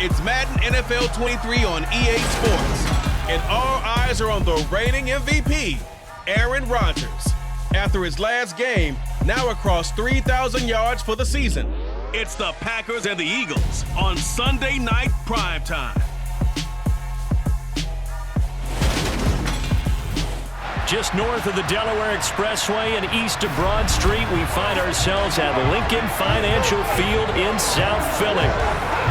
It's Madden NFL 23 on EA Sports. And all eyes are on the reigning MVP, Aaron Rodgers. After his last game, now across 3,000 yards for the season. It's the Packers and the Eagles on Sunday Night Primetime. Just north of the Delaware Expressway and east of Broad Street, we find ourselves at Lincoln Financial Field in South Philly.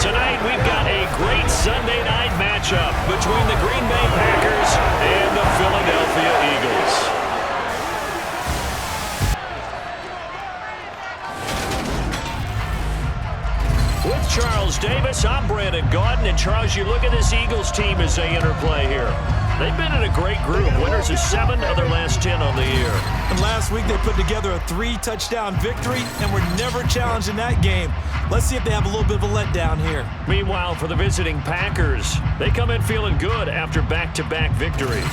Tonight, we've got a great Sunday night matchup between the Green Bay Packers and the Philadelphia Eagles. With Charles Davis, I'm Brandon Gaudin. And Charles, you look at this Eagles team as they interplay here. They've been in a great group. Winners of 7 of their last 10 on the year. And last week they put together a 3-touchdown victory and were never challenged in that game. Let's see if they have a little bit of a letdown here. Meanwhile, for the visiting Packers, they come in feeling good after back-to-back victories.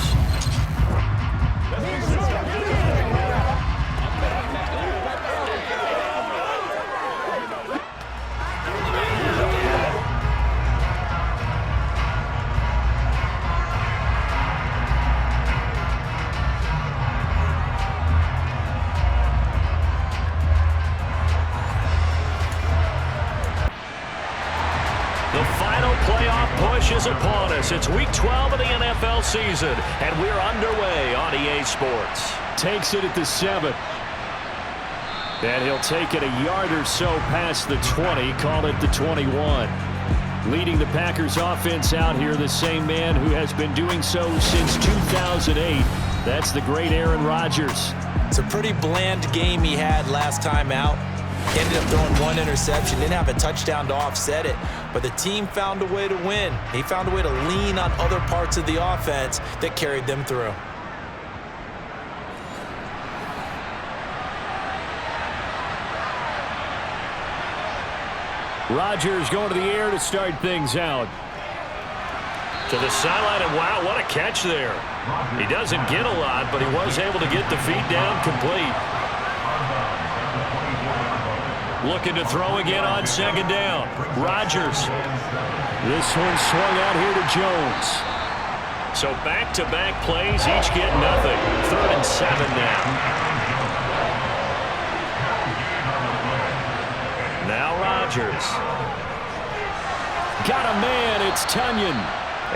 The final playoff push is upon us. It's week 12 of the NFL season, and we're underway on EA Sports. Takes it at the 7. And he'll take it a yard or so past the 20, call it the 21. Leading the Packers offense out here, the same man who has been doing so since 2008. That's the great Aaron Rodgers. It's a pretty bland game he had last time out. Ended up throwing 1 interception, didn't have a touchdown to offset it, but the team found a way to win. He found a way to lean on other parts of the offense that carried them through. Rodgers going to the air to start things out. To the sideline, and wow, what a catch there. He doesn't get a lot, but he was able to get the feet down complete. Looking to throw again on second down. Rodgers. This one swung out here to Jones. So back-to-back plays, each get nothing. 3rd and 7 now. Now Rodgers. Got a man, it's Tunyon.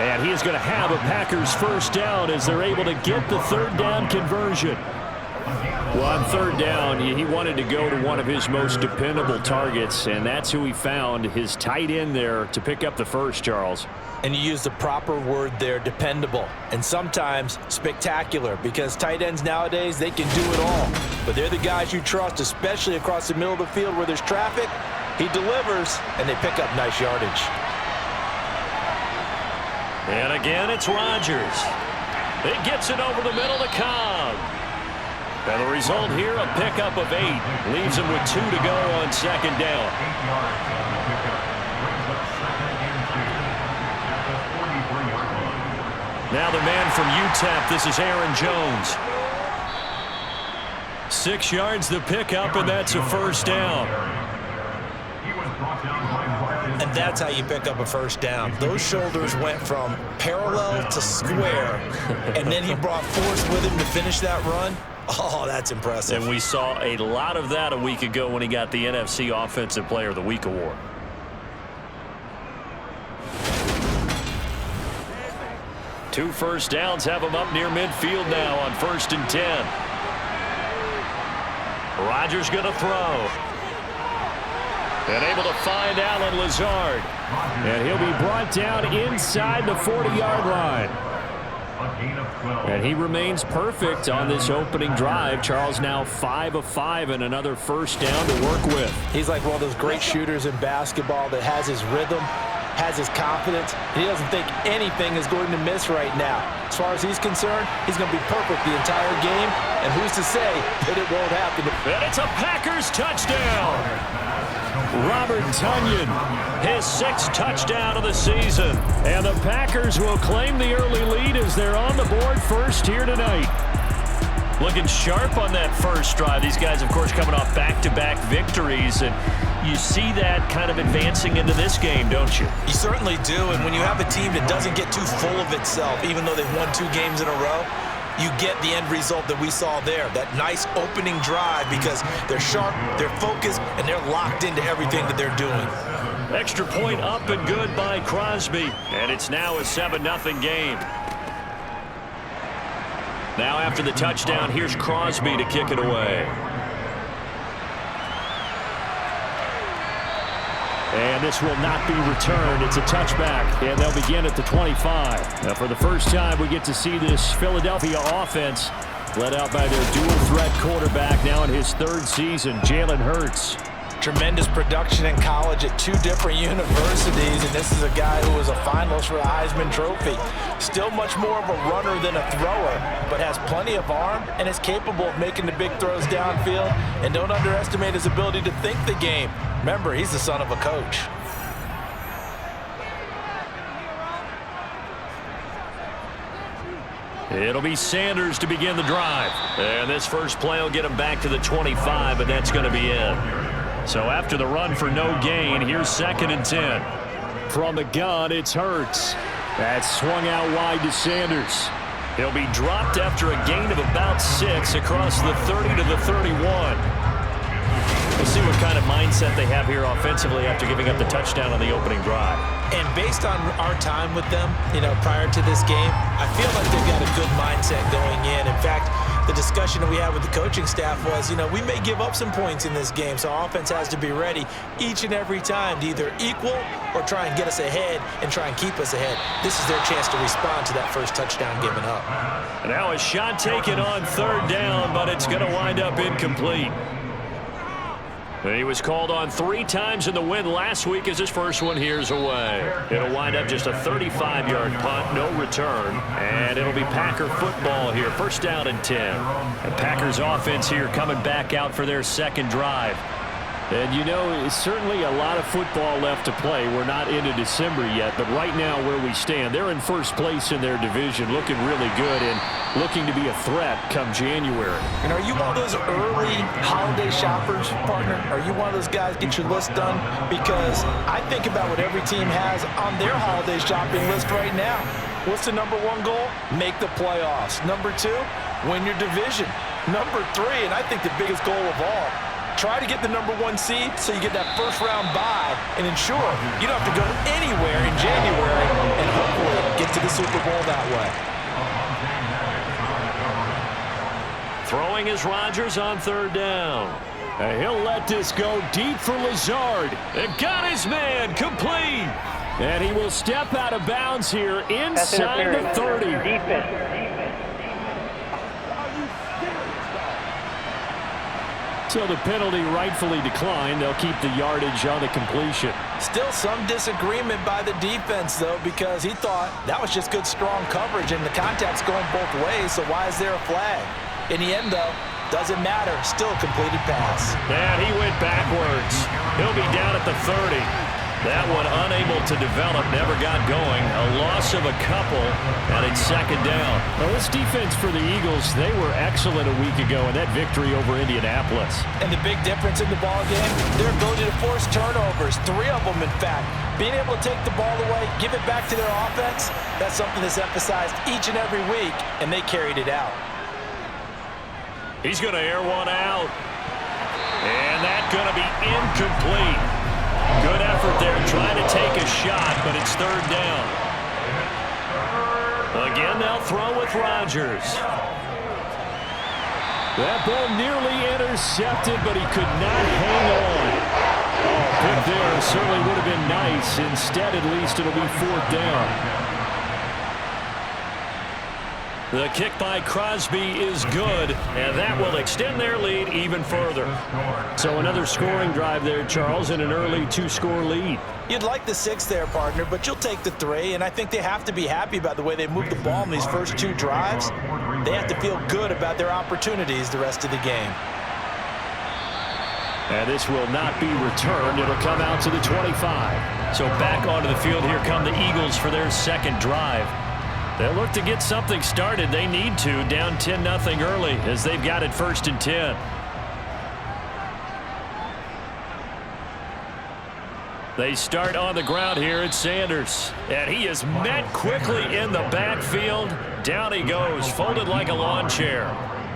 And he is going to have a Packers first down as they're able to get the 3rd down conversion. Well, on 3rd down, he wanted to go to one of his most dependable targets, and that's who he found, his tight end there, to pick up the first, Charles. And you use the proper word there, dependable, and sometimes spectacular, because tight ends nowadays, they can do it all. But they're the guys you trust, especially across the middle of the field where there's traffic. He delivers, and they pick up nice yardage. And again, it's Rodgers. It gets it over the middle to Cobb. And the result here, a pickup of 8. Leaves him with 2 to go on second down. Now the man from UTEP, this is Aaron Jones. 6 yards the pickup, and that's a first down. And that's how you pick up a first down. Those shoulders went from parallel to square, and then he brought force with him to finish that run. Oh, that's impressive. And we saw a lot of that a week ago when he got the NFC Offensive Player of the Week award. Two first downs have him up near midfield now on 1st and 10. Rodgers going to throw. And able to find Allen Lazard. And he'll be brought down inside the 40-yard line. And he remains perfect on this opening drive. Charles now 5 of 5 and another first down to work with. He's like one of those great shooters in basketball that has his rhythm, has his confidence. He doesn't think anything is going to miss right now. As far as he's concerned, he's going to be perfect the entire game. And who's to say that it won't happen? And it's a Packers touchdown. Robert Tunyon, his 6th touchdown of the season. And the Packers will claim the early lead as they're on the board first here tonight. Looking sharp on that first drive. These guys, of course, coming off back-to-back victories. And you see that kind of advancing into this game, don't you? You certainly do, and when you have a team that doesn't get too full of itself, even though they've won 2 games in a row, you get the end result that we saw there, that nice opening drive, because they're sharp, they're focused, and they're locked into everything that they're doing. Extra point up and good by Crosby, and it's now a 7-0 game. Now after the touchdown, here's Crosby to kick it away. And this will not be returned. It's a touchback, and they'll begin at the 25. Now, for the first time, we get to see this Philadelphia offense led out by their dual-threat quarterback now in his 3rd season, Jalen Hurts. Tremendous production in college at 2 different universities, and this is a guy who was a finalist for the Heisman Trophy. Still much more of a runner than a thrower, but has plenty of arm and is capable of making the big throws downfield. And don't underestimate his ability to think the game. Remember, he's the son of a coach. It'll be Sanders to begin the drive. And this first play will get him back to the 25, but that's going to be it. So after the run for no gain, here's 2nd and 10. From the gun, it's Hurts. That's swung out wide to Sanders. He'll be dropped after a gain of about 6 across the 30 to the 31. We'll see what kind of mindset they have here offensively after giving up the touchdown on the opening drive. And based on our time with them, prior to this game, I feel like they've got a good mindset going in. In fact, the discussion that we had with the coaching staff was, we may give up some points in this game, so our offense has to be ready each and every time to either equal or try and get us ahead and try and keep us ahead. This is their chance to respond to that first touchdown given up. And now a shot taken on 3rd down, but it's going to wind up incomplete. He was called on 3 times in the win last week as his first one here's away. It'll wind up just a 35-yard punt, no return, and it'll be Packer football here. 1st down and 10. The Packers offense here coming back out for their 2nd drive. And it's certainly a lot of football left to play. We're not into December yet, but right now where we stand, they're in 1st place in their division, looking really good and looking to be a threat come January. And are you one of those early holiday shoppers, partner? Are you one of those guys get your list done? Because I think about what every team has on their holiday shopping list right now. What's the number 1 goal? Make the playoffs. Number 2, win your division. Number 3, and I think the biggest goal of all, try to get the number 1 seed so you get that first-round bye and ensure you don't have to go anywhere in January and hopefully get to the Super Bowl that way. Throwing is Rodgers on 3rd down. And he'll let this go deep for Lazard. And got his man complete. And he will step out of bounds here inside the 30. So the penalty rightfully declined. They'll keep the yardage on the completion. Still some disagreement by the defense, though, because he thought that was just good, strong coverage, and the contact's going both ways, so why is there a flag? In the end, though, doesn't matter. Still a completed pass. And he went backwards. He'll be down at the 30. That one unable to develop, never got going. A loss of a couple, and it's 2nd down. Well, this defense for the Eagles, they were excellent a week ago in that victory over Indianapolis. And the big difference in the ball game, their ability to force turnovers, 3 of them, in fact. Being able to take the ball away, give it back to their offense, that's something that's emphasized each and every week, and they carried it out. He's going to air one out. And that's going to be incomplete. Good effort there trying to take a shot, but it's 3rd down. Again, they'll throw with Rodgers. That ball nearly intercepted, but he could not hang on. Oh, pick there certainly would have been nice. Instead, at least, it'll be 4th down. The kick by Crosby is good, and that will extend their lead even further. So another scoring drive there, Charles, and an early 2-score lead. You'd like the 6 there, partner, but you'll take the 3, and I think they have to be happy about the way they moved the ball in these first 2 drives. They have to feel good about their opportunities the rest of the game. And this will not be returned. It'll come out to the 25. So back onto the field, here come the Eagles for their 2nd drive. They'll look to get something started. They need to, down 10-0 early as they've got it 1st and 10. They start on the ground here at Sanders. And he is met quickly in the backfield. Down he goes, folded like a lawn chair.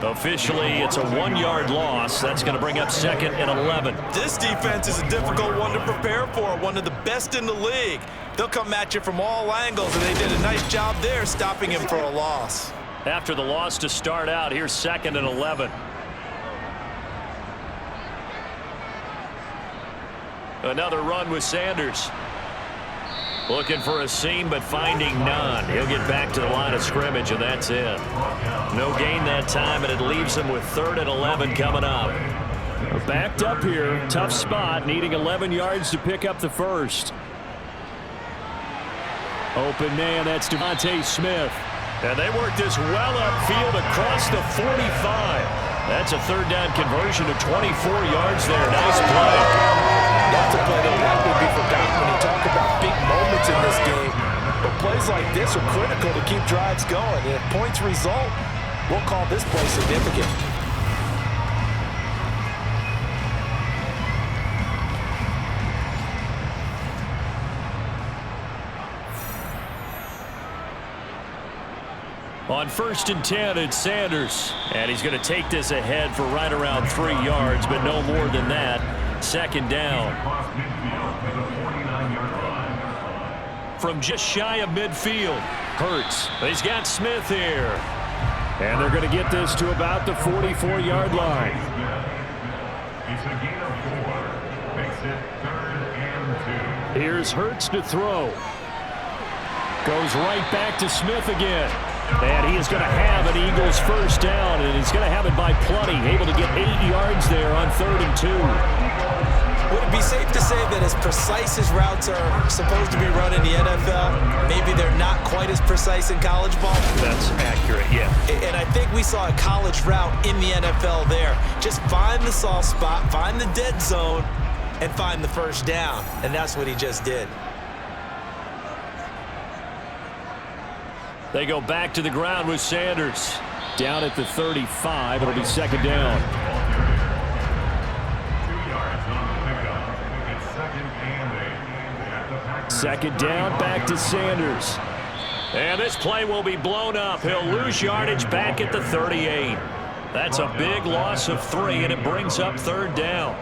Officially, it's a 1-yard loss. That's going to bring up 2nd and 11. This defense is a difficult one to prepare for, one of the best in the league. They'll come at you from all angles, and they did a nice job there stopping him for a loss. After the loss to start out, here's 2nd and 11. Another run with Sanders. Looking for a seam, but finding none. He'll get back to the line of scrimmage, and that's it. No gain that time, and it leaves him with 3rd and 11 coming up. Backed up here. Tough spot, needing 11 yards to pick up the first. Open man, that's Devontae Smith. And they work this well upfield across the 45. That's a 3rd down conversion to 24 yards there. Nice play. That's a play that will likely be forgotten when you talk about big moments in this game. But plays like this are critical to keep drives going. And if points result, we'll call this play significant. On 1st and 10, it's Sanders. And he's going to take this ahead for right around 3 yards, but no more than that. 2nd down. From just shy of midfield, Hurts. He's got Smith here. And they're going to get this to about the 44-yard line. Here's Hurts to throw. Goes right back to Smith again. And he is going to have an Eagles 1st down, and he's going to have it by plenty. Able to get 8 yards there on 3rd and 2. Would it be safe to say that as precise as routes are supposed to be run in the NFL, maybe they're not quite as precise in college ball? That's accurate, yeah. And I think we saw a college route in the NFL there. Just find the soft spot, find the dead zone, and find the 1st down. And that's what he just did. They go back to the ground with Sanders. Down at the 35, it'll be 2nd down. Second down, back to Sanders. And this play will be blown up. He'll lose yardage back at the 38. That's a big loss of 3, and it brings up 3rd down.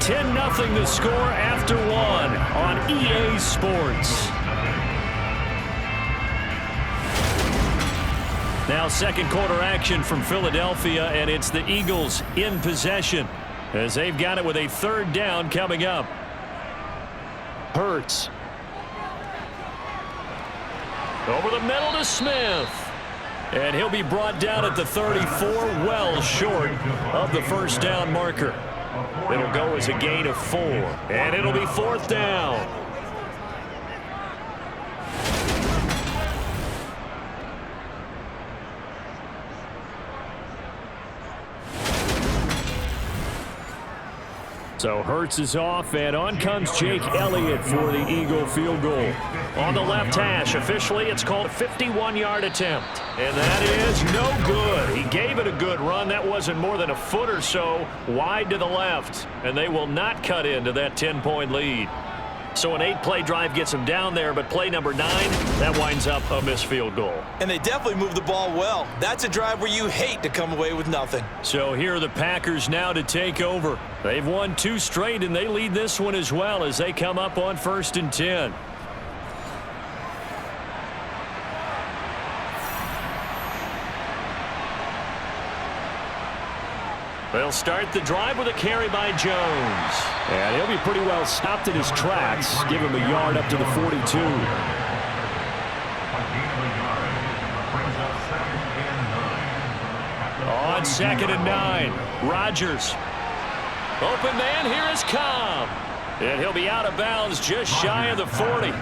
$10-0 the score after 1 on EA Sports. Now 2nd quarter action from Philadelphia, and it's the Eagles in possession as they've got it with a 3rd down coming up. Hurts. Over the middle to Smith. And he'll be brought down at the 34, well short of the 1st down marker. It'll go as a gain of 4, and it'll be 4th down. So Hurts is off, and on comes Jake Elliott for the Eagle field goal. On the left hash, officially it's called a 51-yard attempt. And that is no good. He gave it a good run. That wasn't more than a foot or so wide to the left. And they will not cut into that 10-point lead. So an 8-play drive gets him down there, but play number 9, that winds up a missed field goal. And they definitely moved the ball well. That's a drive where you hate to come away with nothing. So here are the Packers now to take over. They've won 2 straight, and they lead this one as well as they come up on 1st and 10. They'll start the drive with a carry by Jones. And he'll be pretty well stopped in his tracks. Give him a yard up to the 42. On 2nd and 9, Rodgers. Open man, here is Cobb. And he'll be out of bounds just shy of the 40.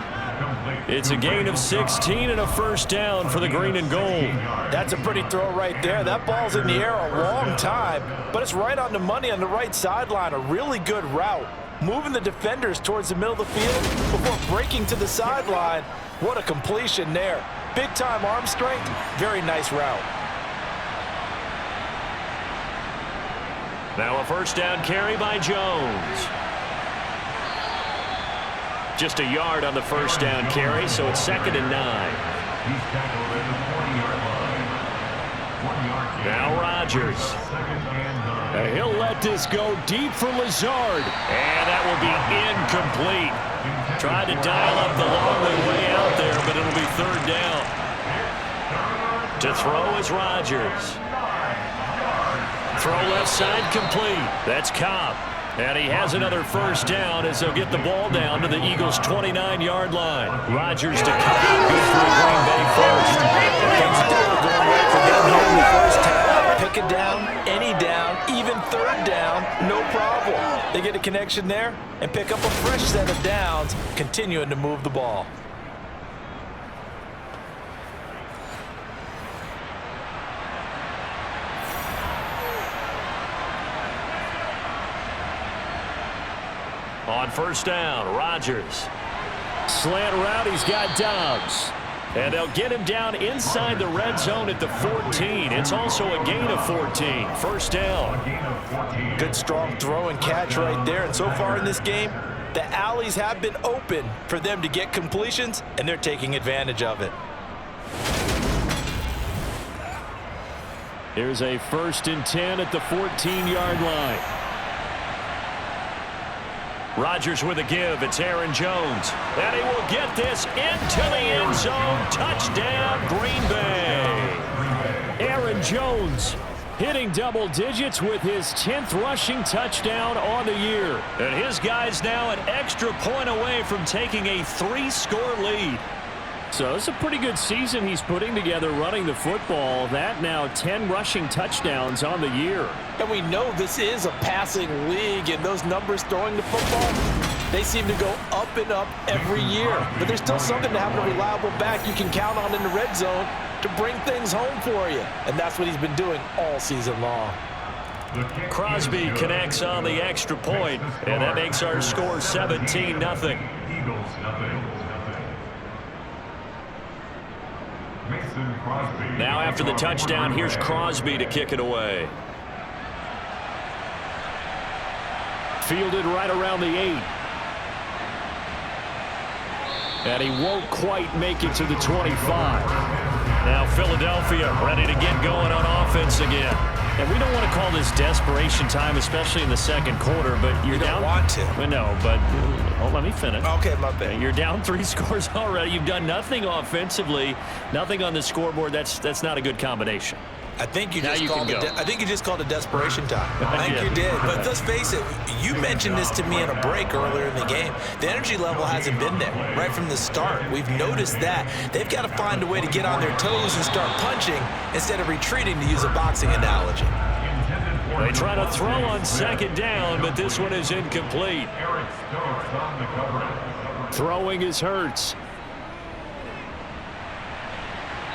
It's a gain of 16 and a 1st down for the green and gold. That's a pretty throw right there. That ball's in the air a long time, but it's right on the money on the right sideline. A really good route. Moving the defenders towards the middle of the field before breaking to the sideline. What a completion there. Big-time arm strength. Very nice route. Now a first down carry by Jones. Just a yard on the first down carry, so it's 2nd and 9. Now Rodgers. And he'll let this go deep for Lazard. And that will be incomplete. Tried to dial up the long way out there, but it'll be 3rd down. To throw is Rodgers. Throw left side complete. That's Cobb. And he has another first down as they'll get the ball down to the Eagles' 29-yard line. Rodgers to Cobb. Good for Green Bay first. Things were going right for them here in the first half. Pick it down, any down, even 3rd down, no problem. They get a connection there and pick up a fresh set of downs, continuing to move the ball. On first down, Rodgers. Slant route, he's got Dobbs. And they'll get him down inside the red zone at the 14. It's also a gain of 14. First down. Good strong throw and catch right there. And so far in this game, the alleys have been open for them to get completions, and they're taking advantage of it. Here's a 1st and 10 at the 14-yard line. Rodgers with a give. It's Aaron Jones. And he will get this into the end zone. Touchdown, Green Bay. Aaron Jones hitting double digits with his 10th rushing touchdown on the year. And his guy's now an extra point away from taking a 3-score lead. So it's a pretty good season he's putting together running the football. That now 10 rushing touchdowns on the year. And we know this is a passing league, and those numbers throwing the football, they seem to go up and up every year. But there's still something to having a reliable back you can count on in the red zone to bring things home for you. And that's what he's been doing all season long. Crosby connects on the extra point, and that makes our score 17-0. Now after the touchdown, here's Crosby to kick it away. Fielded right around the 8. And he won't quite make it to the 25. Now Philadelphia ready to get going on offense again. And we don't want to call this desperation time, especially in the second quarter, but you're You down. don't want to. Well, no, but let me finish. Okay, my bad. You're down 3 scores already. You've done nothing offensively, nothing on the scoreboard. That's not a good combination. I think you Now just you called can it. go. I think you just called it desperation time. I think Yeah. you did. But let's face it, you mentioned this to me in a break earlier in the game. The energy level hasn't been there right from the start. We've noticed that. They've got to find a way to get on their toes and start punching instead of retreating, to use a boxing analogy. They try to throw on second down, but this one is incomplete. Throwing is Hurts.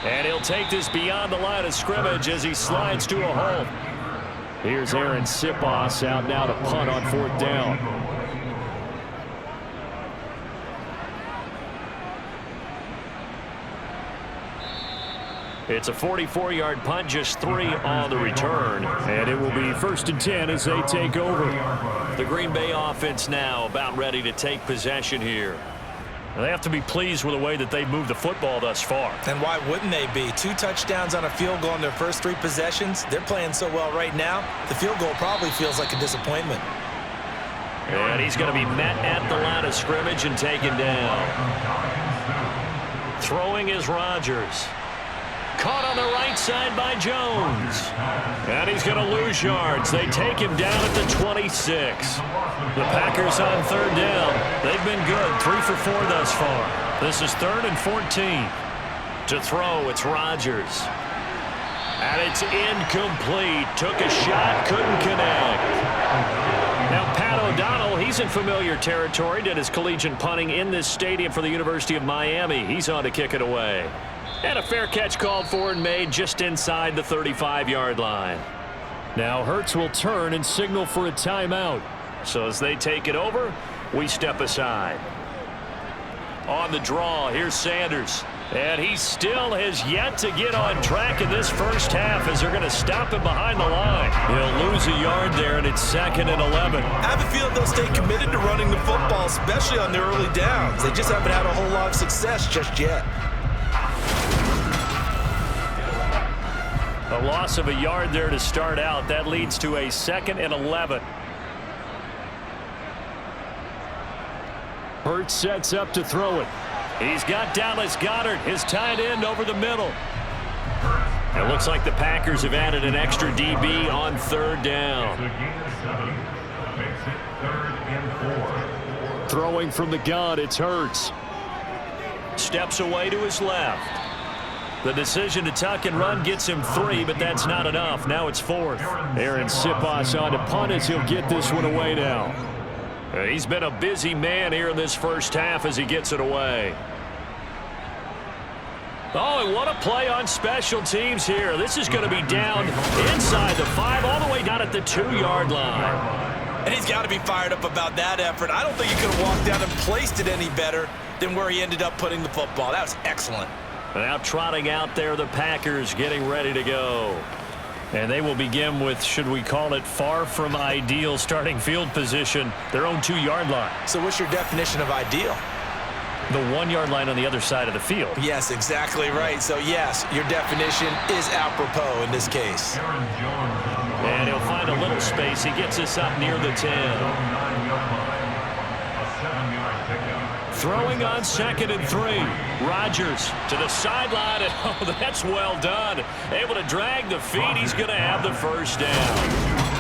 And he'll take this beyond the line of scrimmage as he slides to a halt. Here's Aaron Sipos out now to punt on 4th down. It's a 44-yard punt, just 3 on the return. And it will be 1st and 10 as they take over. The Green Bay offense now about ready to take possession here. They have to be pleased with the way that they've moved the football thus far. And why wouldn't they be? 2 touchdowns on a field goal in their first 3 possessions. They're playing so well right now, the field goal probably feels like a disappointment. And he's going to be met at the line of scrimmage and taken down. Throwing is Rodgers. Caught on the right side by Jones. And he's going to lose yards. They take him down at the 26. The Packers on 3rd down. They've been good, 3 for 4 thus far. This is 3rd and 14. To throw, it's Rodgers. And it's incomplete. Took a shot, couldn't connect. Now Pat O'Donnell, he's in familiar territory. Did his collegiate punting in this stadium for the University of Miami. He's on to kick it away. And a fair catch called for and made just inside the 35-yard line. Now Hurts will turn and signal for a timeout. So as they take it over, we step aside. On the draw, here's Sanders. And he still has yet to get on track in this first half as they're going to stop him behind the line. He'll lose a yard there, and it's 2nd and 11. I have a feeling they'll stay committed to running the football, especially on their early downs. They just haven't had a whole lot of success just yet. A loss of a yard there to start out. That leads to a 2nd and 11. Hurts sets up to throw it. He's got Dallas Goedert, his tight end, over the middle. It looks like the Packers have added an extra DB on 3rd down. Throwing from the gun, it's Hurts. Steps away to his left. The decision to tuck and run gets him 3, but that's not enough. Now it's 4th. Aaron Siposs on to punt as he'll get this one away now. He's been a busy man here in this first half as he gets it away. Oh, and what a play on special teams here. This is going to be down inside the 5, all the way down at the 2-yard line. And he's got to be fired up about that effort. I don't think he could have walked down and placed it any better than where he ended up putting the football. That was excellent. Now trotting out there, the Packers getting ready to go. And they will begin with, should we call it, far from ideal starting field position, their own 2-yard line. So what's your definition of ideal? The 1-yard line on the other side of the field. Yes, exactly right. So, yes, your definition is apropos in this case. And he'll find a little space. He gets us up near the 10. Throwing on 2nd and 3. Rodgers to the sideline, and oh, that's well done. Able to drag the feet. He's going to have the first down.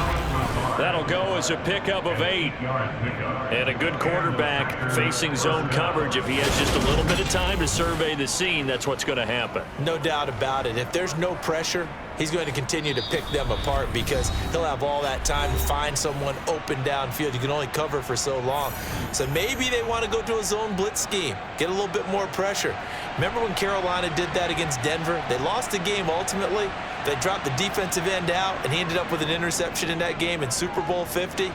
That'll go as a pickup of 8. And a good quarterback facing zone coverage. If he has just a little bit of time to survey the scene, that's what's going to happen. No doubt about it. If there's no pressure, he's going to continue to pick them apart because he'll have all that time to find someone open downfield. You can only cover for so long. So maybe they want to go to a zone blitz scheme, get a little bit more pressure. Remember when Carolina did that against Denver? They lost the game ultimately. They dropped the defensive end out, and he ended up with an interception in that game in Super Bowl 50.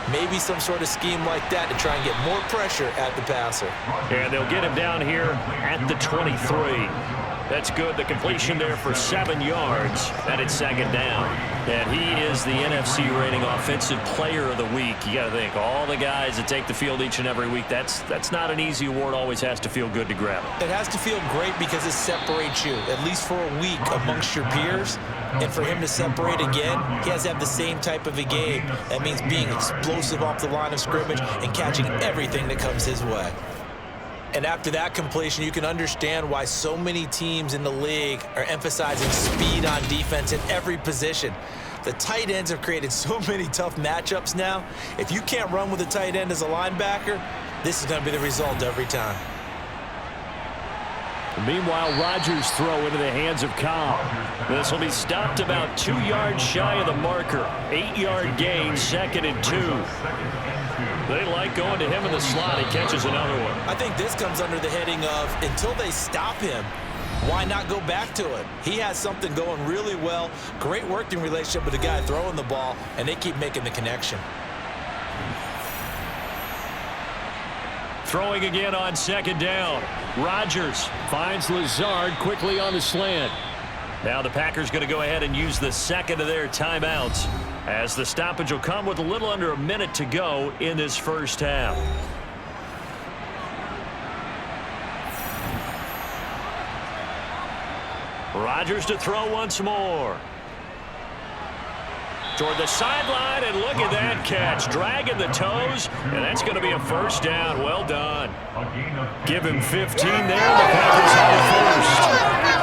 Maybe some sort of scheme like that to try and get more pressure at the passer. And they'll get him down here at the 23. That's good. The completion there for 7 yards, and it's 2nd down. And he is the NFC rating Offensive Player of the Week. You got to think, all the guys that take the field each and every week, that's not an easy award. Always has to feel good to grab it. It has to feel great because it separates you, at least for a week, amongst your peers. And for him to separate again, he has to have the same type of a game. That means being explosive off the line of scrimmage and catching everything that comes his way. And after that completion, you can understand why so many teams in the league are emphasizing speed on defense in every position. The tight ends have created so many tough matchups now. If you can't run with a tight end as a linebacker, this is going to be the result every time. Meanwhile, Rodgers throw into the hands of Cobb. This will be stopped about 2 yards shy of the marker. 8-yard gain, 2nd and 2. They like going to him in the slot. He catches another one. I think this comes under the heading of until they stop him, why not go back to it? He has something going really well. Great working relationship with the guy throwing the ball, and they keep making the connection. Throwing again on 2nd down. Rodgers finds Lazard quickly on the slant. Now the Packers going to go ahead and use the 2nd of their timeouts, as the stoppage will come with a little under a minute to go in this first half. Rodgers to throw once more. Toward the sideline, and look at that catch. Dragging the toes, and that's going to be a first down. Well done. Give him 15 there. The Packers have the first.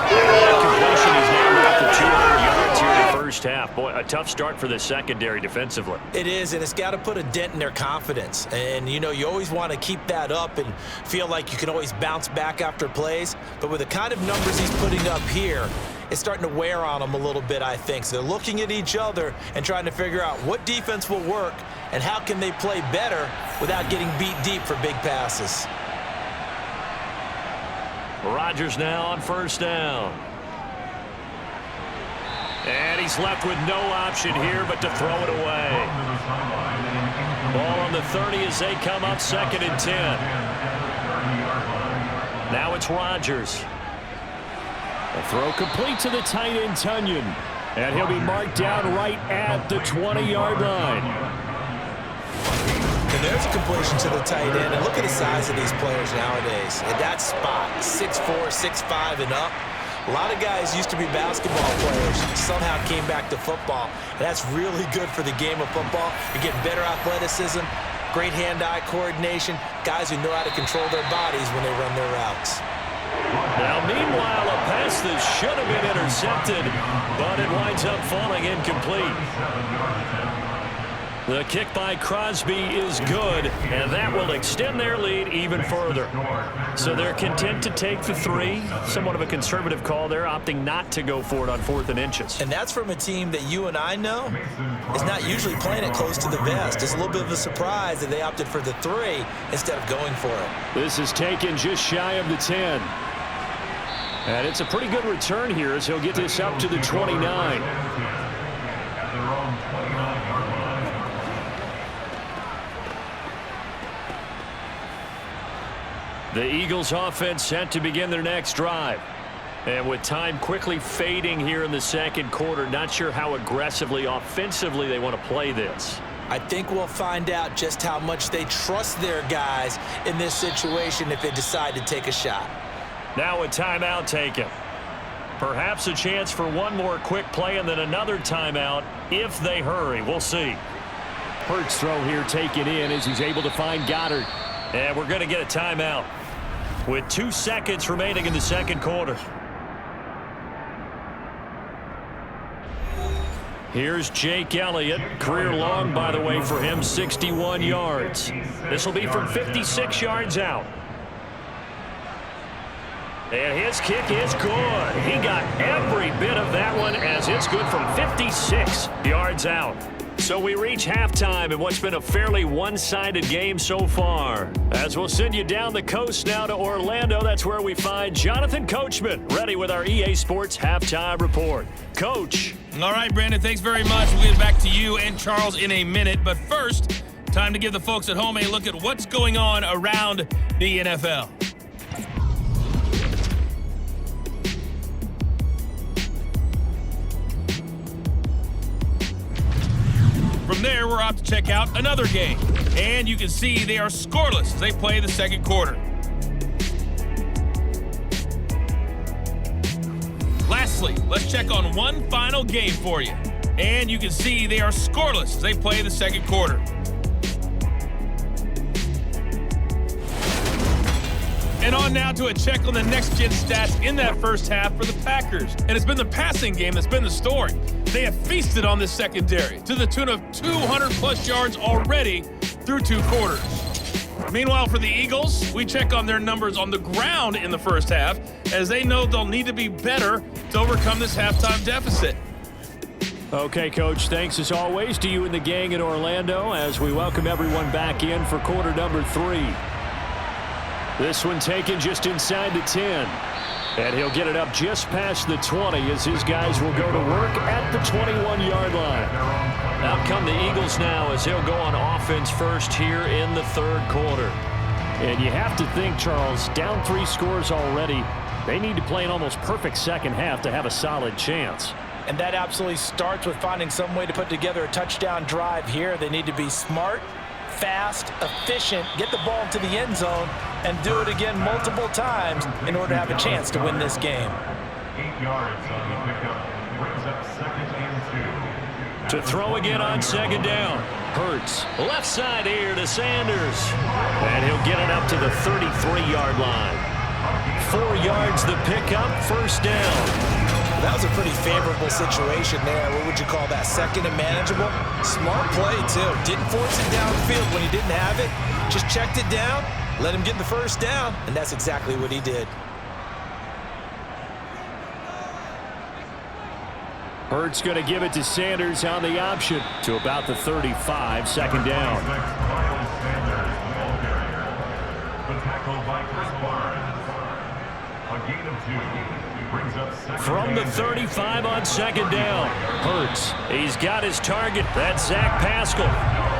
That completion is now up to 200 yards here in the first half. Boy, a tough start for the secondary defensively. It is, and it's got to put a dent in their confidence. And, you know, you always want to keep that up and feel like you can always bounce back after plays. But with the kind of numbers he's putting up here, it's starting to wear on them a little bit, I think. So they're looking at each other and trying to figure out what defense will work and how can they play better without getting beat deep for big passes. Rodgers now on first down. And he's left with no option here but to throw it away. Ball on the 30 as they come up 2nd and 10. Now it's Rodgers. The throw complete to the tight end, Tunyon. And he'll be marked down right at the 20-yard line. And there's a completion to the tight end. And look at the size of these players nowadays. At that spot, 6'4", 6'5", and up. A lot of guys used to be basketball players, somehow came back to football. And that's really good for the game of football. You're getting better athleticism, great hand-eye coordination, guys who know how to control their bodies when they run their routes. Now, meanwhile, a pass that should have been intercepted, but it winds up falling incomplete. The kick by Crosby is good, and that will extend their lead even further. So they're content to take the 3. Somewhat of a conservative call there, opting not to go for it on 4th and inches. And that's from a team that you and I know is not usually playing it close to the vest. It's a little bit of a surprise that they opted for the 3 instead of going for it. This is taken just shy of the 10. And it's a pretty good return here as he'll get this up to the 29. The Eagles offense set to begin their next drive. And with time quickly fading here in the second quarter, not sure how aggressively offensively they want to play this. I think we'll find out just how much they trust their guys in this situation if they decide to take a shot. Now a timeout taken. Perhaps a chance for one more quick play and then another timeout if they hurry. We'll see. Hurts throw here taken in as he's able to find Goddard. And we're going to get a timeout with 2 seconds remaining in the second quarter. Here's Jake Elliott. Career long, by the way, for him, 61 yards. This will be from 56 yards out. And his kick is good. He got every bit of that one as it's good from 56 yards out. So we reach halftime in what's been a fairly one-sided game so far. As we'll send you down the coast now to Orlando, that's where we find Jonathan Coachman ready with our EA Sports Halftime Report. Coach. All right, Brandon, thanks very much. We'll get back to you and Charles in a minute. But first, time to give the folks at home a look at what's going on around the NFL. From there, we're off to check out another game. And you can see they are scoreless as they play the second quarter. Lastly, let's check on one final game for you. And you can see they are scoreless as they play the second quarter. And on now to a check on the next-gen stats in that first half for the Packers. And it's been the passing game that's been the story. They have feasted on this secondary to the tune of 200-plus yards already through 2 quarters. Meanwhile, for the Eagles, we check on their numbers on the ground in the first half, as they know they'll need to be better to overcome this halftime deficit. Okay, Coach, thanks as always to you and the gang in Orlando as we welcome everyone back in for quarter number 3. This one taken just inside the 10. And he'll get it up just past the 20 as his guys will go to work at the 21-yard line. Out come the Eagles now as he'll go on offense first here in the third quarter. And you have to think, Charles, down 3 scores already. They need to play an almost perfect second half to have a solid chance. And that absolutely starts with finding some way to put together a touchdown drive here. They need to be smart, fast, efficient, get the ball to the end zone, and do it again multiple times in order to have a chance to win this game. 8 yards on the pickup. Brings up 2nd and 2. To throw again on second down. Hurts. Left side here to Sanders. And he'll get it up to the 33-yard line. 4 yards the pickup, first down. That was a pretty favorable situation there. What would you call that? Second and manageable? Smart play, too. Didn't force it downfield when he didn't have it. Just checked it down, let him get the first down, and that's exactly what he did. Hurts going to give it to Sanders on the option to about the 35, second down. The tackle by Chris Barnes. A gain of 2. From the 35 on second down. Hurts. He's got his target. That's Zach Pascal.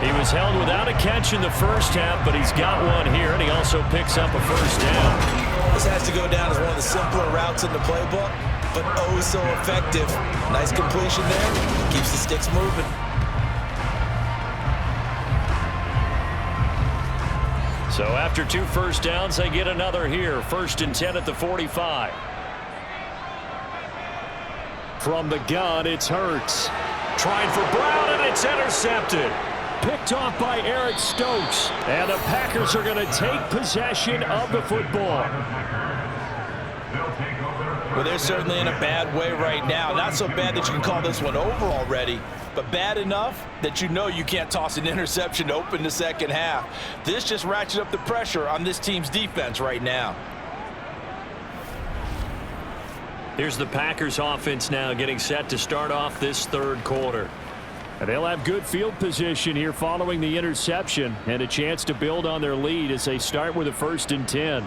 He was held without a catch in the first half, but he's got one here, and he also picks up a first down. This has to go down as one of the simpler routes in the playbook, but oh so effective. Nice completion there. Keeps the sticks moving. So after 2 first downs, they get another here. 1st and 10 at the 45. From the gun, it's Hurts. Trying for Brown, and it's intercepted. Picked off by Eric Stokes. And the Packers are going to take possession of the football. Well, they're certainly in a bad way right now. Not so bad that you can call this one over already, but bad enough that you know you can't toss an interception to open the second half. This just ratchets up the pressure on this team's defense right now. Here's the Packers offense now getting set to start off this 3rd quarter. And they'll have good field position here following the interception and a chance to build on their lead as they start with a 1st and 10.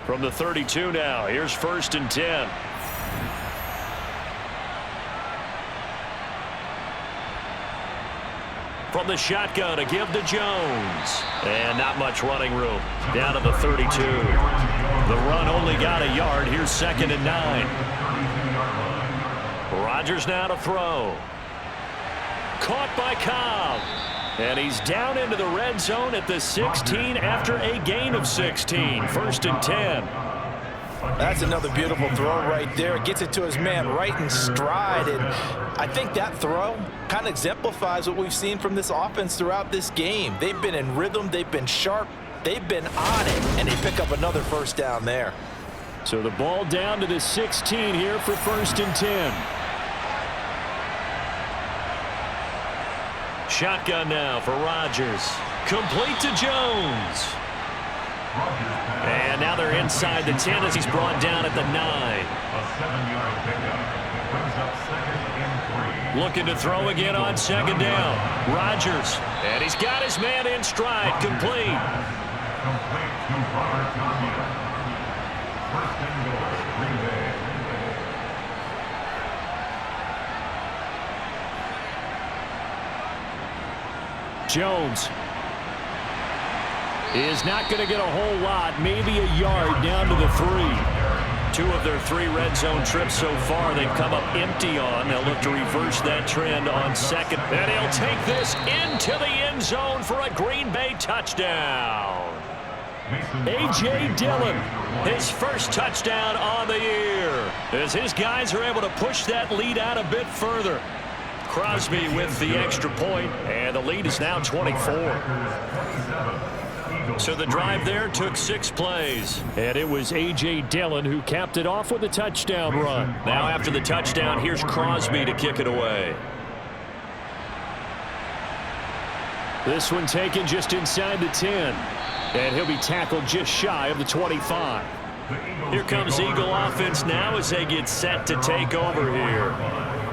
From the 32 now, here's 1st and 10. From the shotgun to give to Jones. And not much running room. Down to the 32. The run only got a yard. Here's 2nd and 9. Rodgers now to throw. Caught by Cobb. And he's down into the red zone at the 16 after a gain of 16. 1st and 10. That's another beautiful throw right there. Gets it to his man right in stride. And I think that throw kind of exemplifies what we've seen from this offense throughout this game. They've been in rhythm. They've been sharp. They've been on it. And they pick up another 1st down there. So the ball down to the 16 here for 1st and 10. Shotgun now for Rodgers. Complete to Jones. And now they're inside the 10 as he's brought down at the 9. Looking to throw again on 2nd down. Rodgers. And he's got his man in stride. Complete. Complete to Robert Tonyan. 1st and goal, Green Bay. Jones is not going to get a whole lot, maybe a yard down to the 3. 2 of their 3 red zone trips so far they've come up empty on. They'll look to reverse that trend on 2nd. And he'll take this into the end zone for a Green Bay touchdown. A.J. Dillon, his 1st touchdown on the year, as his guys are able to push that lead out a bit further. Crosby with the extra point, and the lead is now 24. So the drive there took 6 plays. And it was A.J. Dillon who capped it off with a touchdown run. Now after the touchdown, here's Crosby to kick it away. This one taken just inside the 10. And he'll be tackled just shy of the 25. Here comes Eagle offense now as they get set to take over here.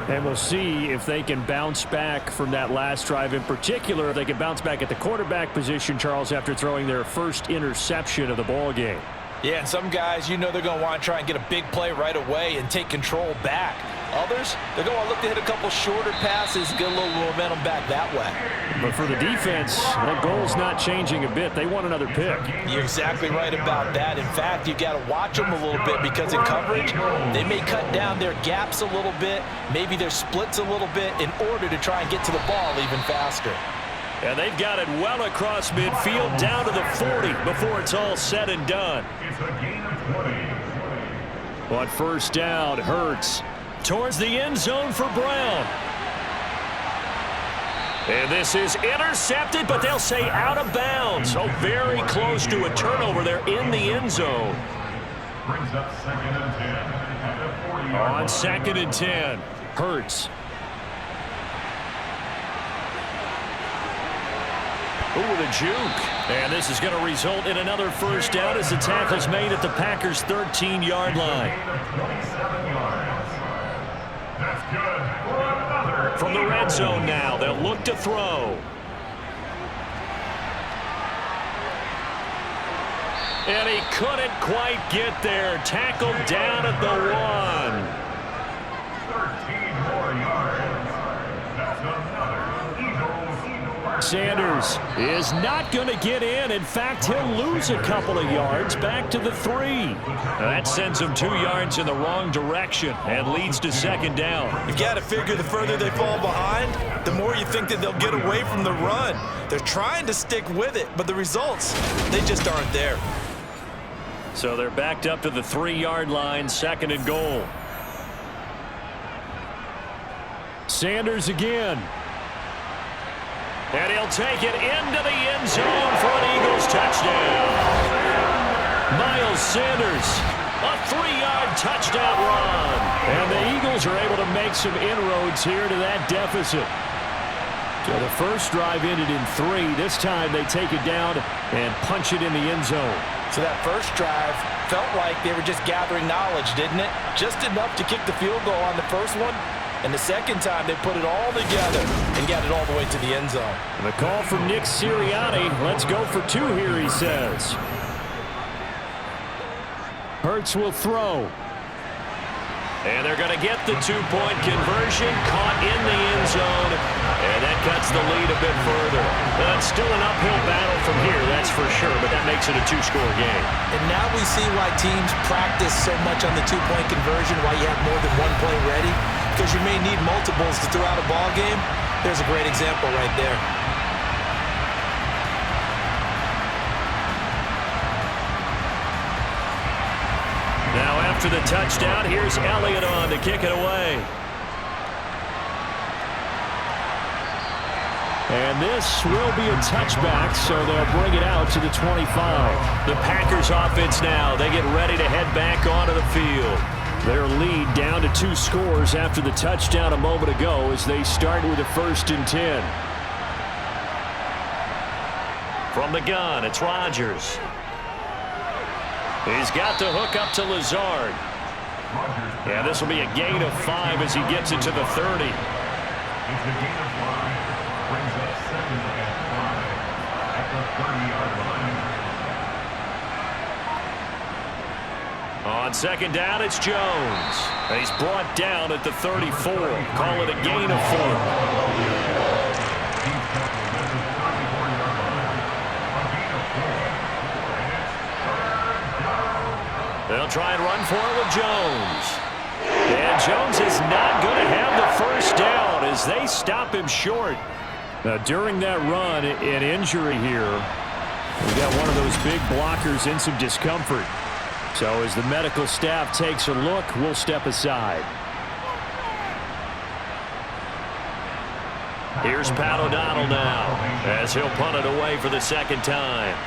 And we'll see if they can bounce back from that last drive in particular. If they can bounce back at the quarterback position, Charles, after throwing their 1st interception of the ball game. Yeah, and some guys, you know they're going to want to try and get a big play right away and take control back. Others, they're going to look to hit a couple shorter passes, get a little momentum back that way. But for the defense, the goal's not changing a bit. They want another pick. You're exactly right about that. In fact, you got to watch them a little bit because in coverage, they may cut down their gaps a little bit, maybe their splits a little bit in order to try and get to the ball even faster. And they've got it well across midfield down to the 40 before it's all said and done. It's a gain of 20. But 1st down, Hurts. Towards the end zone for Brown. And this is intercepted, but they'll say out of bounds. So very close to a turnover there in the end zone. Brings up 2nd and 10 at the 40-yard On 2nd and 10, Hurts. Ooh, the juke. And this is going to result in another 1st down as the tackle's made at the Packers' 13-yard line. 27 yards. That's good for another. From the red zone now, they'll look to throw. And he couldn't quite get there. Tackled down at the 1. 13 more yards. That's another Eagles. Sanders is not going to get in. In fact, he'll lose a couple of yards back to the 3. That sends him 2 yards in the wrong direction and leads to second down. You've got to figure the further they fall behind, the more you think that they'll get away from the run. They're trying to stick with it, but the results, they just aren't there. So they're backed up to the 3-yard line, second and goal. Sanders again. And he'll take it into the end zone for an Eagles touchdown. Miles Sanders, a 3-yard touchdown run. And the Eagles are able to make some inroads here to that deficit. So the first drive ended in 3. This time they take it down and punch it in the end zone. So that first drive felt like they were just gathering knowledge, didn't it? Just enough to kick the field goal on the first one. And the second time, they put it all together and got it all the way to the end zone. And the call from Nick Sirianni. Let's go for 2 here, he says. Hurts will throw. And they're going to get the 2-point conversion, caught in the end zone. And that cuts the lead a bit further. It's still an uphill battle from here, that's for sure, but that makes it a 2-score game. And now we see why teams practice so much on the 2-point conversion, why you have more than one play ready. Because you may need multiples to throw out a ball game. There's a great example right there. Now after the touchdown, here's Elliott on to kick it away. And this will be a touchback, so they'll bring it out to the 25. The Packers offense now, they get ready to head back onto the field. Their lead down to 2 scores after the touchdown a moment ago as they start with a 1st and 10. From the gun, it's Rodgers. He's got the hook up to Lazard. Yeah, this will be a gain of 5 as he gets it to the 30. It's a gain of 5. Brings up 2nd and 5 at the 30-yard line. On second down, it's Jones. He's brought down at the 34. Call it a gain of 4. They'll try and run for it with Jones. And Jones is not going to have the first down as they stop him short. Now, during that run, an injury here. We got one of those big blockers in some discomfort. So as the medical staff takes a look, we'll step aside. Here's Pat O'Donnell now as he'll punt it away for the second time.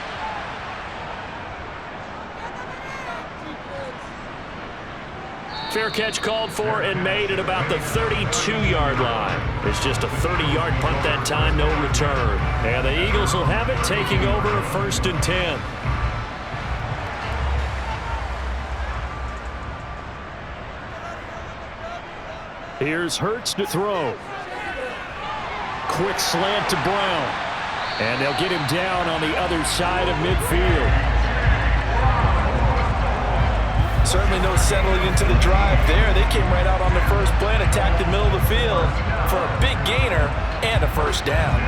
Fair catch called for and made at about the 32-yard line. It's just a 30-yard punt that time, no return. And the Eagles will have it, taking over a 1st and 10. Here's Hurts to throw. Quick slant to Brown. And they'll get him down on the other side of midfield. Certainly no settling into the drive there. They came right out on the first play and attacked the middle of the field for a big gainer and a first down.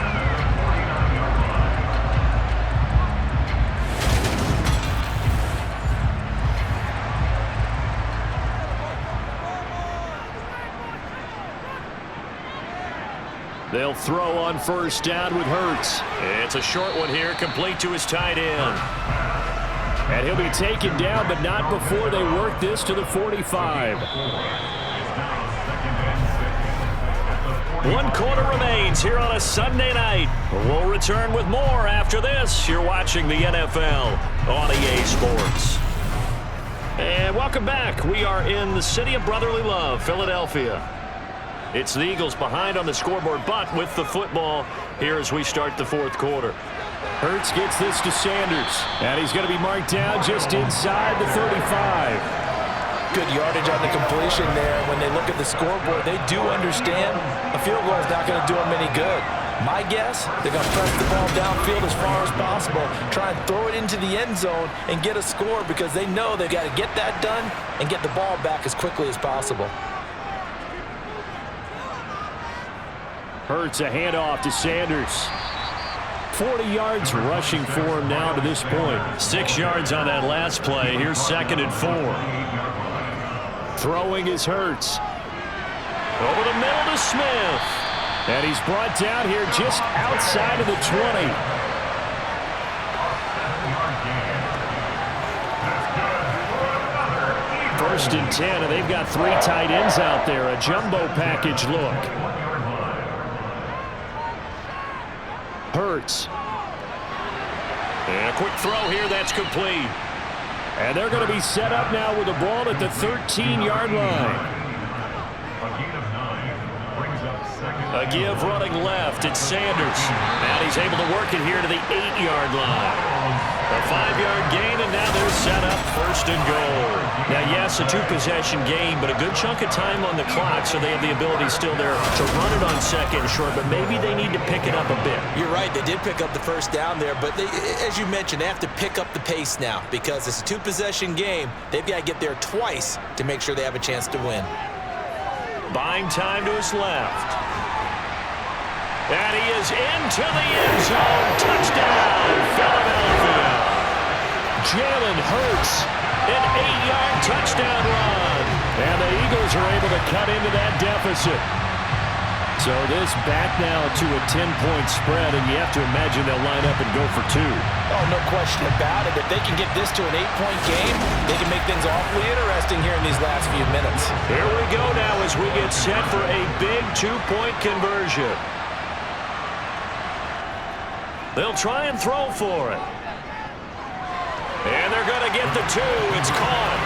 They'll throw on first down with Hurts. It's a short one here, complete to his tight end. And he'll be taken down, but not before they work this to the 45. 1 quarter remains here on a Sunday night. We'll return with more after this. You're watching the NFL on EA Sports. And welcome back. We are in the city of brotherly love, Philadelphia. It's the Eagles behind on the scoreboard, but with the football here as we start the 4th quarter. Hurts gets this to Sanders, and he's going to be marked down just inside the 35. Good yardage on the completion there. When they look at the scoreboard, they do understand a field goal is not going to do them any good. My guess, they're going to press the ball downfield as far as possible, try and throw it into the end zone and get a score because they know they've got to get that done and get the ball back as quickly as possible. Hurts a handoff to Sanders. 40 yards rushing for him now to this point. 6 yards on that last play. Here's 2nd and 4. Throwing is Hurts. Over the middle to Smith. And he's brought down here just outside of the 20. First and 10, and they've got 3 tight ends out there. A jumbo package look. Hurts. And a quick throw here, that's complete. And they're going to be set up now with the ball at the 13-yard line. A give running left. It's Sanders. And he's able to work it here to the 8-yard line. A 5-yard gain, and now they're set up 1st and goal. Now, yes, a 2-possession game, but a good chunk of time on the clock, so they have the ability still there to run it on 2nd and short, but maybe they need to pick it up a bit. You're right. They did pick up the first down there, but they, as you mentioned, they have to pick up the pace now because it's a 2-possession game. They've got to get there twice to make sure they have a chance to win. Buying time to his left. And he is into the end zone. Touchdown, Philadelphia. Jalen Hurts, an 8-yard touchdown run. And the Eagles are able to cut into that deficit. So this back now to a 10-point spread, and you have to imagine they'll line up and go for 2. Oh, no question about it. If they can get this to an 8-point game, they can make things awfully interesting here in these last few minutes. Here we go now as we get set for a big 2-point conversion. They'll try and throw for it. And they're going to get the 2. It's caught.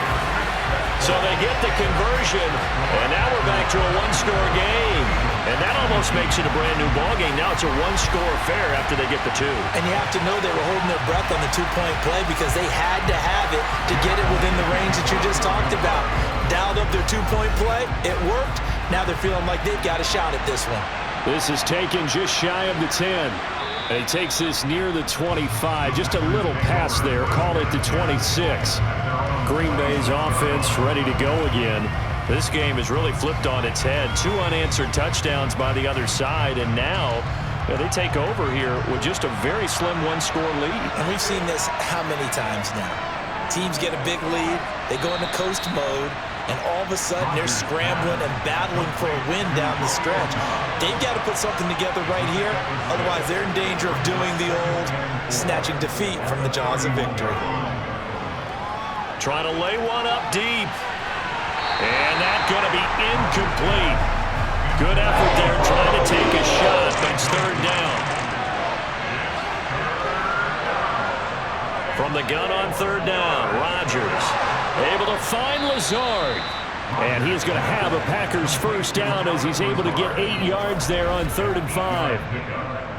So they get the conversion, and now we're back to a 1-score game. And that almost makes it a brand-new ballgame. Now it's a 1-score affair after they get the 2. And you have to know they were holding their breath on the 2-point play because they had to have it to get it within the range that you just talked about. Dialed up their 2-point play. It worked. Now they're feeling like they've got a shot at this one. This is taken just shy of the 10. And he takes this near the 25. Just a little pass there. Call it the 26. Green Bay's offense ready to go again. This game has really flipped on its head. 2 unanswered touchdowns by the other side, and now they take over here with just a very slim 1-score lead. And we've seen this how many times now? Teams get a big lead, they go into coast mode, and all of a sudden they're scrambling and battling for a win down the stretch. They've got to put something together right here, otherwise they're in danger of doing the old snatching defeat from the jaws of victory. Trying to lay one up deep. And that's going to be incomplete. Good effort there trying to take a shot, but it's 3rd down. From the gun on 3rd down, Rodgers able to find Lazard. And he's going to have a Packers 1st down as he's able to get 8 yards there on 3rd and 5.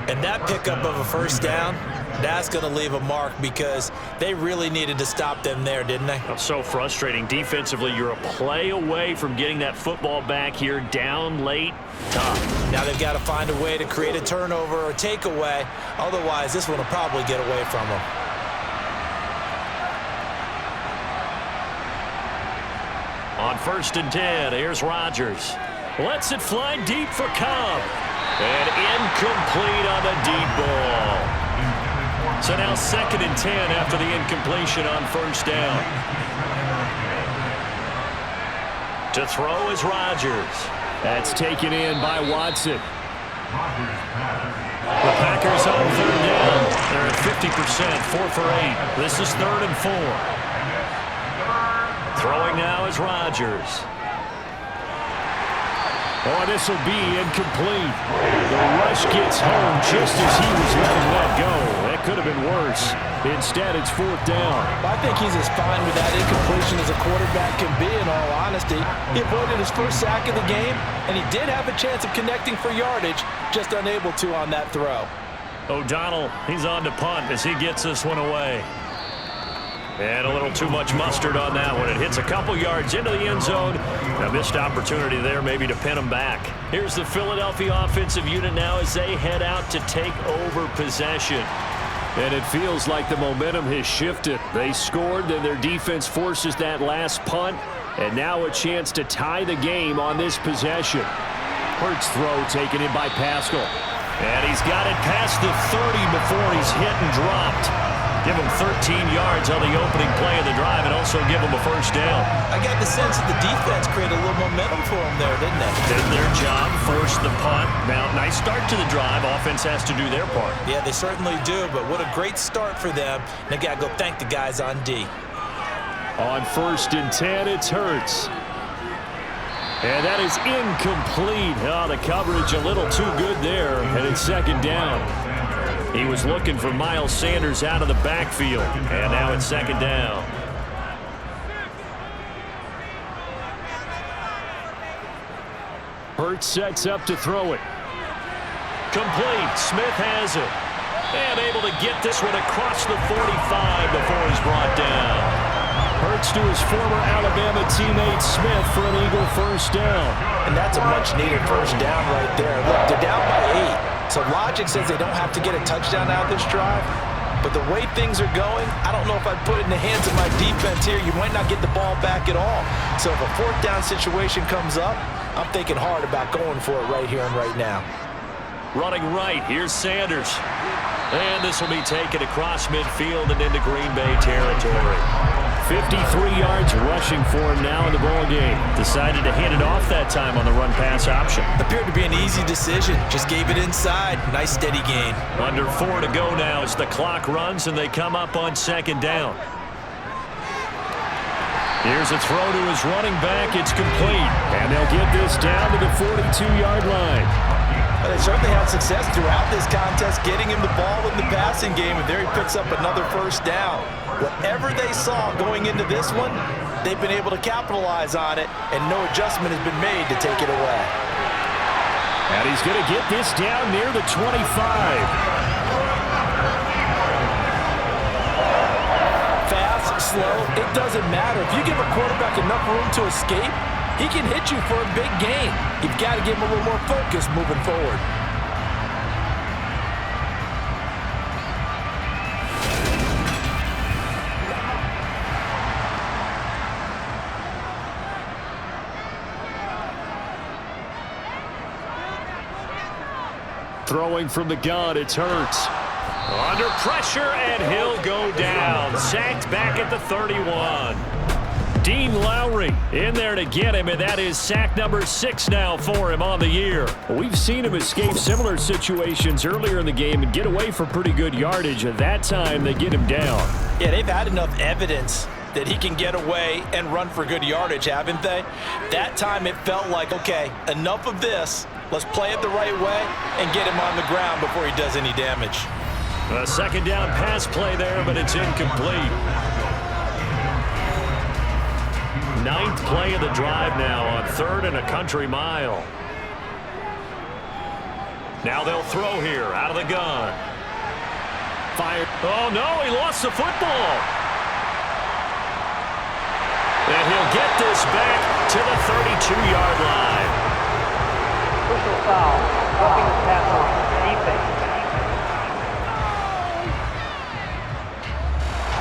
And that pickup of a 1st down, that's going to leave a mark because they really needed to stop them there, didn't they? That's so frustrating. Defensively, you're a play away from getting that football back here down late. Tough. Now they've got to find a way to create a turnover or a takeaway. Otherwise, this one will probably get away from them. On 1st and 10, here's Rodgers. Lets it fly deep for Cobb. And incomplete on the deep ball. So now 2nd and 10 after the incompletion on 1st down. To throw is Rodgers. That's taken in by Watson. The Packers on 3rd down. They're at 50%, 4 for 8. This is 3rd and 4. Throwing now is Rodgers. Oh, this will be incomplete. The rush gets home just as he was letting that go. That could have been worse. Instead, it's 4th down. I think he's as fine with that incompletion as a quarterback can be, in all honesty. He avoided his first sack of the game, and he did have a chance of connecting for yardage, just unable to on that throw. O'Donnell, he's on to punt as he gets this one away. And a little too much mustard on that one. It hits a couple yards into the end zone. A missed opportunity there maybe to pin him back. Here's the Philadelphia offensive unit now as they head out to take over possession. And it feels like the momentum has shifted. They scored, then their defense forces that last punt. And now a chance to tie the game on this possession. Hurts throw taken in by Pascal. And he's got it past the 30 before he's hit and dropped. Give him 13 yards on the opening play of the drive and also give him a first down. I got the sense that the defense created a little momentum for him there, didn't they? Did their job, forced the punt. Now, nice start to the drive. Offense has to do their part. Yeah, they certainly do, but what a great start for them. They got to go thank the guys on D. On 1st and 10, it's Hurts. And that is incomplete. Oh, the coverage a little too good there, and it's 2nd down. He was looking for Miles Sanders out of the backfield, and now it's 2nd down. Hurts sets up to throw it. Complete. Smith has it. And able to get this one across the 45 before he's brought down. Hurts to his former Alabama teammate Smith for an Eagle first down. And that's a much-needed first down right there. Look, they're down by 8. So logic says they don't have to get a touchdown out of this drive. But the way things are going, I don't know if I'd put it in the hands of my defense here. You might not get the ball back at all. So if a 4th down situation comes up, I'm thinking hard about going for it right here and right now. Running right, here's Sanders. And this will be taken across midfield and into Green Bay territory. 53 yards rushing for him now in the ball game. Decided to hand it off that time on the run-pass option. Appeared to be an easy decision. Just gave it inside. Nice steady gain. Under 4 to go now as the clock runs and they come up on 2nd down. Here's a throw to his running back. It's complete. And they'll get this down to the 42-yard line. They certainly had success throughout this contest, getting him the ball in the passing game, and there he picks up another first down. Whatever they saw going into this one, they've been able to capitalize on it, and no adjustment has been made to take it away. And he's going to get this down near the 25. Fast, slow, it doesn't matter. If you give a quarterback enough room to escape, he can hit you for a big gain. You've got to give him a little more focus moving forward. Throwing from the gun, it's Hurts. Under pressure, and he'll go down. Sacked back at the 31. Dean Lowry in there to get him, and that is sack number 6 now for him on the year. We've seen him escape similar situations earlier in the game and get away for pretty good yardage. At that time, they get him down. Yeah, they've had enough evidence that he can get away and run for good yardage, haven't they? That time it felt like, okay, enough of this. Let's play it the right way and get him on the ground before he does any damage. A 2nd down pass play there, but it's incomplete. 9th play of the drive now on 3rd and a country mile. Now they'll throw here out of the gun. Fired. Oh, no, he lost the football. And he'll get this back to the 32-yard line. Personal foul, roughing the passer, defense.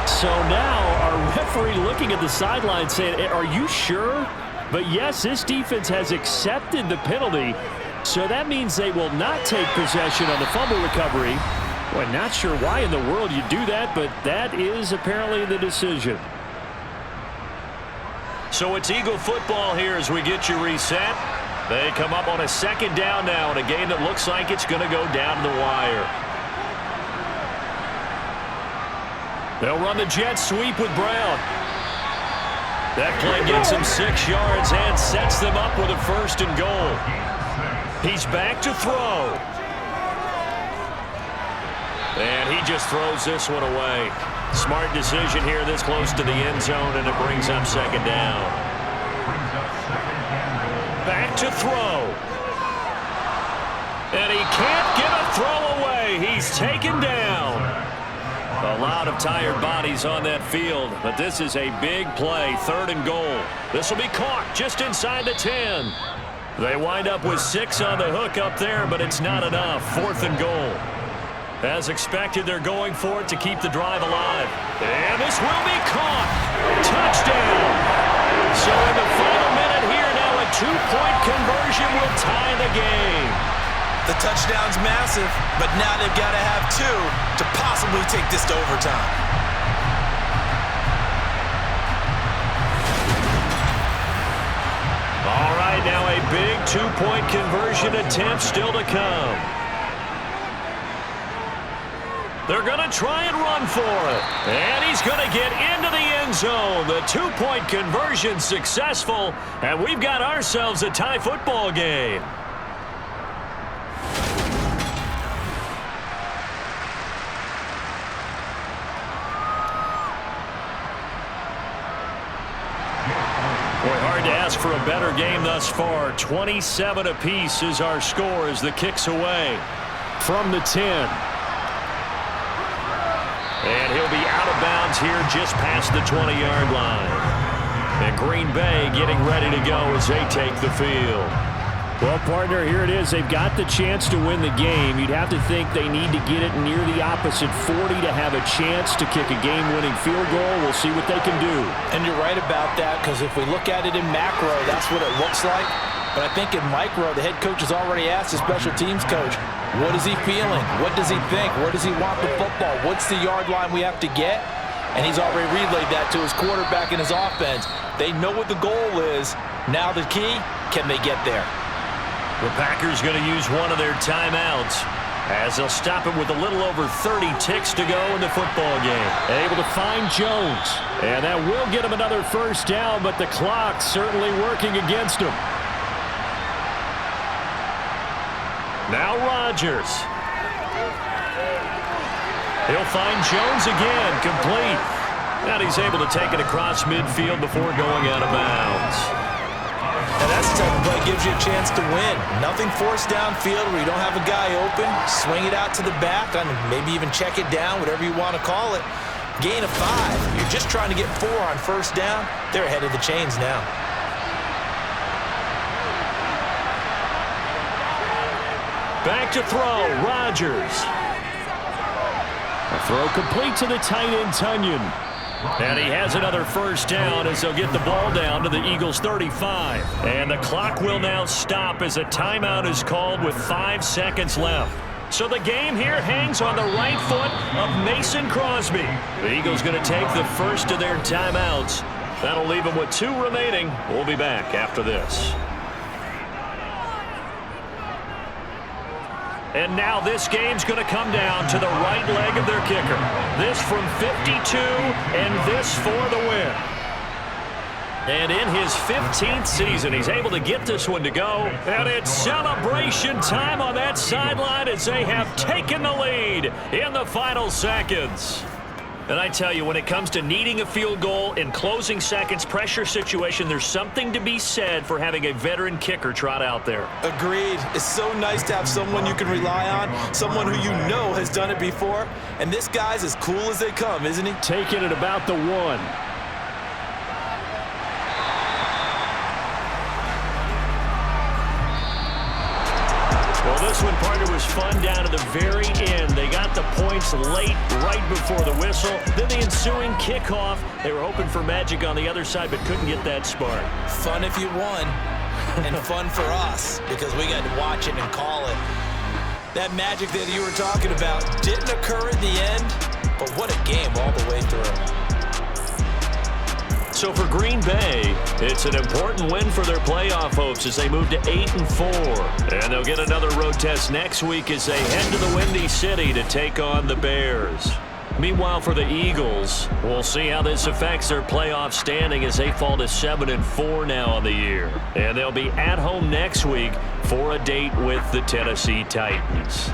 So now our referee looking at the sideline saying, are you sure? But yes, this defense has accepted the penalty, so that means they will not take possession on the fumble recovery. Well, not sure why in the world you do that, but that is apparently the decision. So it's Eagle football here as we get you reset. They come up on a 2nd down now in a game that looks like it's going to go down to the wire. They'll run the jet sweep with Brown. That play gets him 6 yards and sets them up with a 1st and goal. He's back to throw. And he just throws this one away. Smart decision here this close to the end zone, and it brings up 2nd down. Back to throw. And he can't get a throw away. He's taken down. A lot of tired bodies on that field, but this is a big play, 3rd and goal. This will be caught just inside the 10. They wind up with 6 on the hook up there, but it's not enough. 4th and goal. As expected, they're going for it to keep the drive alive. And this will be caught. Touchdown. So in the final minute here now, a 2-point conversion will tie the game. The touchdown's massive, but now they've got to have 2 to possibly take this to overtime. All right, now a big 2-point conversion attempt still to come. They're going to try and run for it. And he's going to get into the end zone. The 2-point conversion successful, and we've got ourselves a tie football game. Boy, hard to ask for a better game thus far. 27 apiece is our score as the kick's away from the 10. And he'll be out of bounds here just past the 20-yard line. And Green Bay getting ready to go as they take the field. Well, partner, here it is. They've got the chance to win the game. You'd have to think they need to get it near the opposite 40 to have a chance to kick a game-winning field goal. We'll see what they can do. And you're right about that, because if we look at it in macro, that's what it looks like. But I think in micro, the head coach has already asked the special teams coach, what is he feeling? What does he think? Where does he want the football? What's the yard line we have to get? And he's already relayed that to his quarterback and his offense. They know what the goal is. Now the key, can they get there? The Packers going to use one of their timeouts as they'll stop it with a little over 30 ticks to go in the football game. Able to find Jones. And that will get him another first down, but the clock's certainly working against him. Now Rodgers. He'll find Jones again, complete. And he's able to take it across midfield before going out of bounds. And that's the type of play gives you a chance to win. Nothing forced downfield where you don't have a guy open. Swing it out to the back, and maybe even check it down, whatever you want to call it. Gain of 5. You're just trying to get 4 on first down. They're ahead of the chains now. Back to throw, Rodgers. A throw complete to the tight end, Tunyon. And he has another first down as they'll get the ball down to the Eagles' 35. And the clock will now stop as a timeout is called with 5 seconds left. So the game here hangs on the right foot of Mason Crosby. The Eagles going to take the first of their timeouts. That'll leave them with 2 remaining. We'll be back after this. And now this game's going to come down to the right leg of their kicker. This from 52, and this for the win. And in his 15th season, he's able to get this one to go. And it's celebration time on that sideline as they have taken the lead in the final seconds. And I tell you, when it comes to needing a field goal in closing seconds, pressure situation, there's something to be said for having a veteran kicker trot out there. Agreed. It's so nice to have someone you can rely on, someone who you know has done it before. And this guy's as cool as they come, isn't he? Taking it about the 1. Well, this one, partner, was fun down to the very end. They got the points late, right before the whistle. Then the ensuing kickoff. They were hoping for magic on the other side, but couldn't get that spark. Fun if you won, and fun for us, because we got to watch it and call it. That magic that you were talking about didn't occur at the end, but what a game all the way through. So for Green Bay, it's an important win for their playoff hopes as they move to 8-4. And they'll get another road test next week as they head to the Windy City to take on the Bears. Meanwhile, for the Eagles, we'll see how this affects their playoff standing as they fall to 7-4 now on the year. And they'll be at home next week for a date with the Tennessee Titans.